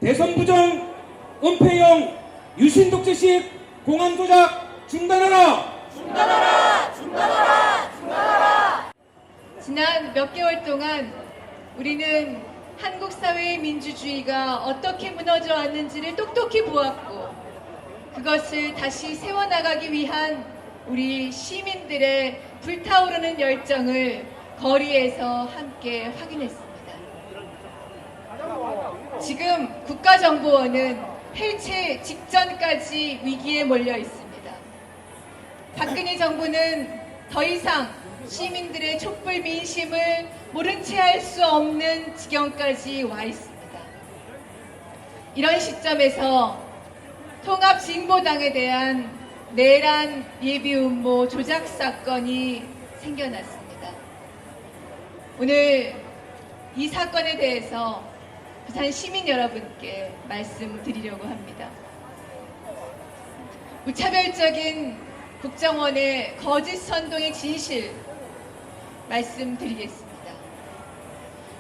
대선 부정, 은폐형, 유신 독재식 공안 조작 중단하라! 중단하라! 중단하라! 중단하라! 지난 몇 개월 동안 우리는 한국 사회의 민주주의가 어떻게 무너져 왔는지를 똑똑히 보았고, 그것을 다시 세워나가기 위한 우리 시민들의 불타오르는 열정을 거리에서 함께 확인했습니다. 지금 국가정보원은 폐쇄 직전까지 위기에 몰려 있습니다. 박근혜 정부는 더 이상 시민들의 촛불 민심을 모른 채 할 수 없는 지경까지 와 있습니다. 이런 시점에서 통합진보당에 대한 내란 예비음모 조작 사건이 생겨났습니다. 오늘 이 사건에 대해서 부산 시민 여러분께 말씀드리려고 합니다. 무차별적인 국정원의 거짓 선동의 진실 말씀드리겠습니다.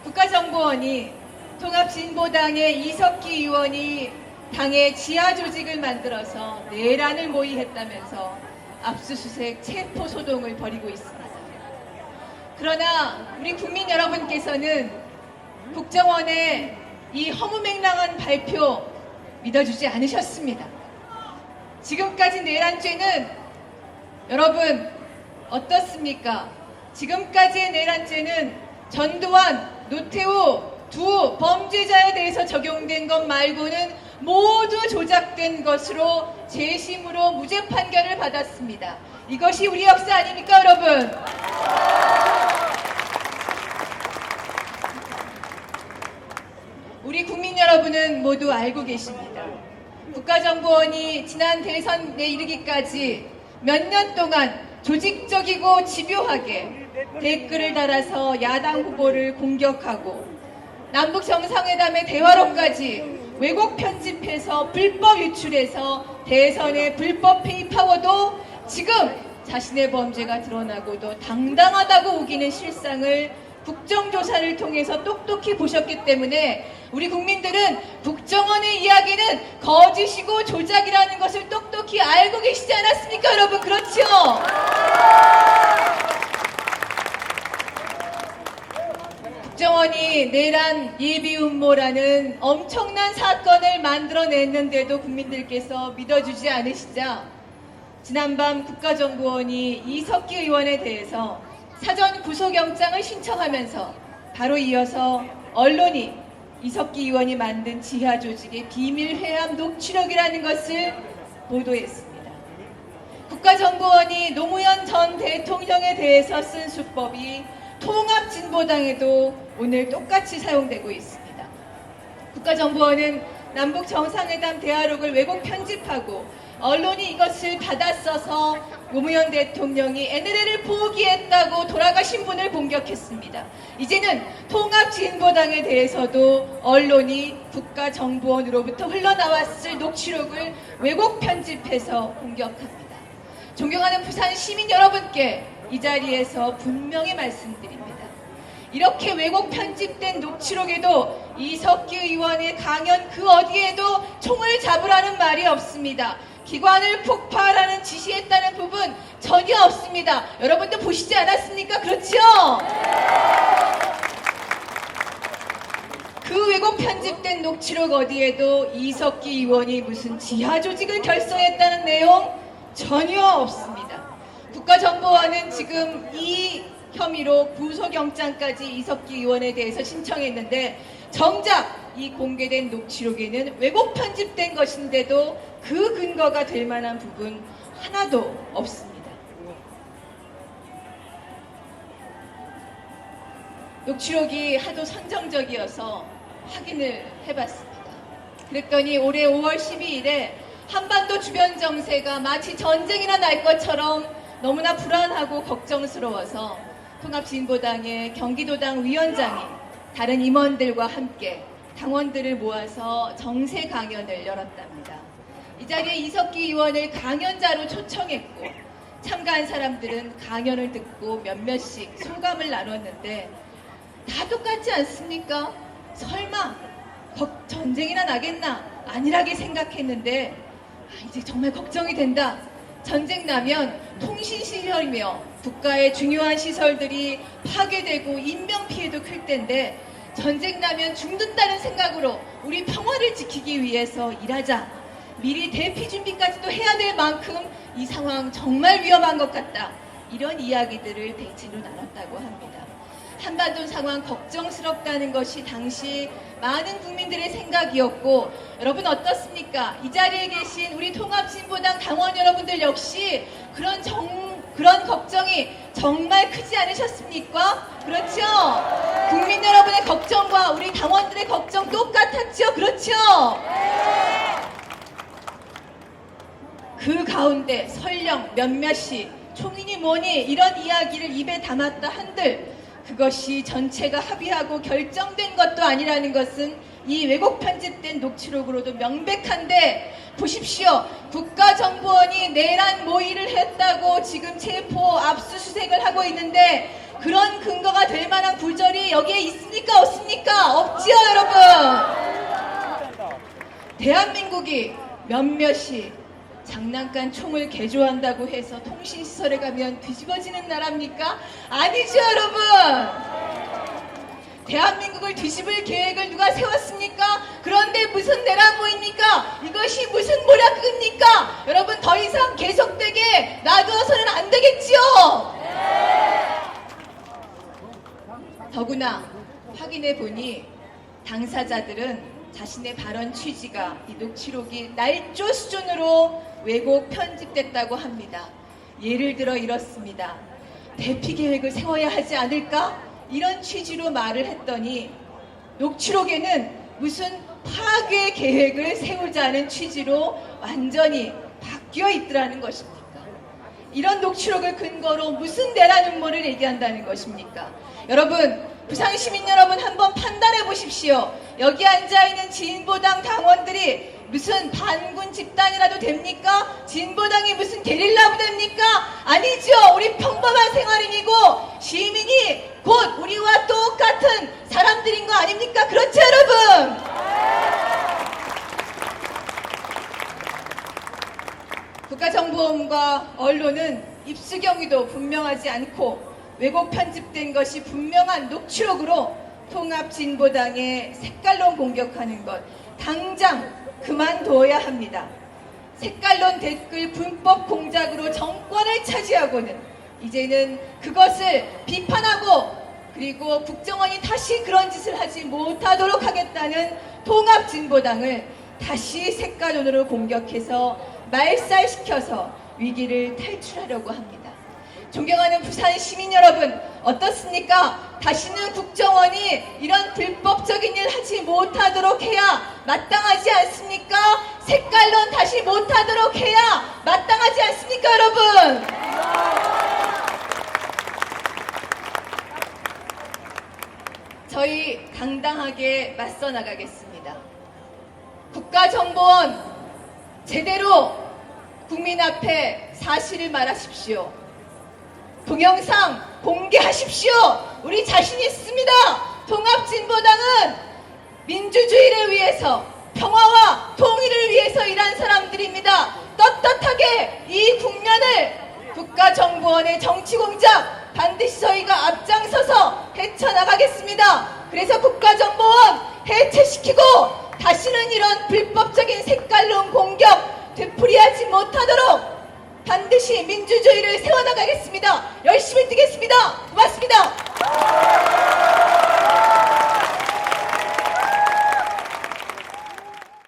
국가정보원이 통합진보당의 이석기 의원이 당의 지하 조직을 만들어서 내란을 모의했다면서 압수수색 체포소동을 벌이고 있습니다. 그러나 우리 국민 여러분께서는 국정원의 이 허무맹랑한 발표 믿어주지 않으셨습니다. 지금까지 내란죄는 여러분 어떻습니까? 지금까지의 내란죄는 전두환, 노태우 두 범죄자에 대해서 적용된 것 말고는 모두 조작된 것으로 재심으로 무죄 판결을 받았습니다. 이것이 우리 역사 아닙니까, 여러분? 우리 국민 여러분은 모두 알고 계십니다. 국가정보원이 지난 대선에 이르기까지 몇 년 동안 조직적이고 집요하게 댓글을 달아서 야당 후보를 공격하고 남북 정상회담의 대화로까지 왜곡 편집해서 불법 유출해서 대선에 불법 페이파워도 지금 자신의 범죄가 드러나고도 당당하다고 우기는 실상을 국정조사를 통해서 똑똑히 보셨기 때문에 우리 국민들은 국정원의 이야기는 거짓이고 조작이라는 것을 똑똑히 알고 계시지 않았습니까, 여러분? 그렇죠? 국정원이 내란 예비음모라는 엄청난 사건을 만들어냈는데도 국민들께서 믿어주지 않으시자 지난밤 국가정보원이 이석기 의원에 대해서 사전 구속영장을 신청하면서 바로 이어서 언론이 이석기 의원이 만든 지하조직의 비밀회함 녹취록이라는 것을 보도했습니다. 국가정보원이 노무현 전 대통령에 대해서 쓴 수법이 통합진보당에도 오늘 똑같이 사용되고 있습니다. 국가정보원은 남북 정상회담 대화록을 왜곡 편집하고 언론이 이것을 받아 써서 노무현 대통령이 NLL을 포기했다고 돌아가신 분을 공격했습니다. 이제는 통합진보당에 대해서도 언론이 국가정보원으로부터 흘러나왔을 녹취록을 왜곡 편집해서 공격합니다. 존경하는 부산 시민 여러분께 이 자리에서 분명히 말씀드립니다. 이렇게 왜곡 편집된 녹취록에도 이석기 의원의 강연 그 어디에도 총을 잡으라는 말이 없습니다. 기관을 폭파하라는 지시했다는 부분 전혀 없습니다. 여러분도 보시지 않았습니까? 그렇죠? 그 왜곡 편집된 녹취록 어디에도 이석기 의원이 무슨 지하 조직을 결성했다는 내용 전혀 없습니다. 국가정보원은 지금 이 혐의로 구속영장까지 이석기 의원에 대해서 신청했는데 정작 이 공개된 녹취록에는 왜곡 편집된 것인데도 그 근거가 될 만한 부분 하나도 없습니다. 녹취록이 하도 선정적이어서 확인을 해봤습니다. 그랬더니 올해 5월 12일에 한반도 주변 정세가 마치 전쟁이나 날 것처럼 너무나 불안하고 걱정스러워서 통합진보당의 경기도당 위원장이 다른 임원들과 함께 당원들을 모아서 정세 강연을 열었답니다. 이 자리에 이석기 의원을 강연자로 초청했고 참가한 사람들은 강연을 듣고 몇몇씩 소감을 나눴는데 다 똑같지 않습니까? 설마 전쟁이나 나겠나 안일하게 생각했는데 이제 정말 걱정이 된다. 전쟁 나면 통신시설이며 국가의 중요한 시설들이 파괴되고 인명피해도 클 텐데 전쟁 나면 죽는다는 생각으로 우리 평화를 지키기 위해서 일하자. 미리 대피 준비까지도 해야 될 만큼 이 상황 정말 위험한 것 같다. 이런 이야기들을 대체로 나눴다고 합니다. 한반도 상황 걱정스럽다는 것이 당시 많은 국민들의 생각이었고 여러분 어떻습니까? 이 자리에 계신 우리 통합진보당 당원 여러분들 역시 그런 걱정이 정말 크지 않으셨습니까? 그렇죠? 국민 여러분의 걱정과 우리 당원들의 걱정 똑같았죠? 그렇죠? 그 가운데 설령 몇몇이 총인이 뭐니 이런 이야기를 입에 담았다 한들 그것이 전체가 합의하고 결정된 것도 아니라는 것은 이 왜곡 편집된 녹취록으로도 명백한데 보십시오. 국가정보원이 내란 모의를 했다고 지금 체포 압수수색을 하고 있는데 그런 근거가 될 만한 구절이 여기에 있습니까? 없습니까? 없지요 여러분. 대한민국이 몇몇이 장난감 총을 개조한다고 해서 통신시설에 가면 뒤집어지는 나라입니까? 아니죠 여러분. 대한민국을 뒤집을 계획을 누가 세웠습니까? 그런데 무슨 내란 모입니까? 이것이 무슨 모략입니까? 여러분 더 이상 계속되게 놔두어서는 안 되겠지요. 더구나 확인해 보니 당사자들은 자신의 발언 취지가 이 녹취록이 날조 수준으로 왜곡 편집됐다고 합니다. 예를 들어 이렇습니다. 대피 계획을 세워야 하지 않을까? 이런 취지로 말을 했더니 녹취록에는 무슨 파괴 계획을 세우자는 취지로 완전히 바뀌어 있더라는 것입니까? 이런 녹취록을 근거로 무슨 내란 음모를 얘기한다는 것입니까? 여러분, 부산 시민 여러분 한번 판단해 보십시오. 여기 앉아있는 진보당 당원들이 무슨 반군 집단이라도 됩니까? 진보당이 무슨 게릴라 부대입니까? 아니죠. 우리 평범한 생활인이고 시민이 곧 우리와 똑같은 사람들인 거 아닙니까? 그렇죠 여러분? 국가정보원과 언론은 입수 경위도 분명하지 않고 왜곡 편집된 것이 분명한 녹취록으로 통합진보당의 색깔론 공격하는 것 당장 그만둬야 합니다. 색깔론 댓글 분법 공작으로 정권을 차지하고는 이제는 그것을 비판하고 그리고 국정원이 다시 그런 짓을 하지 못하도록 하겠다는 통합진보당을 다시 색깔론으로 공격해서 말살시켜서 위기를 탈출하려고 합니다. 존경하는 부산 시민 여러분 어떻습니까? 다시는 국정원이 이런 불법적인 일 하지 못하도록 해야 마땅하지 않습니까? 색깔론 다시 못하도록 해야 마땅하지 않습니까 여러분? 저희 당당하게 맞서 나가겠습니다. 국가정보원 제대로 국민 앞에 사실을 말하십시오. 동영상 공개하십시오. 우리 자신 있습니다. 통합진보당은 민주주의를 위해서 평화와 통일을 위해서 일한 사람들입니다. 떳떳하게 이 국면을 국가정보원의 정치공작 반드시 저희가 앞장서서 헤쳐나가겠습니다. 그래서 국가정보원 해체시키고 다시는 이런 불법적인 색깔론 공격 되풀이하지 못하도록 반드시 민주주의를 세워나가겠습니다. 열심히 뛰겠습니다. 고맙습니다.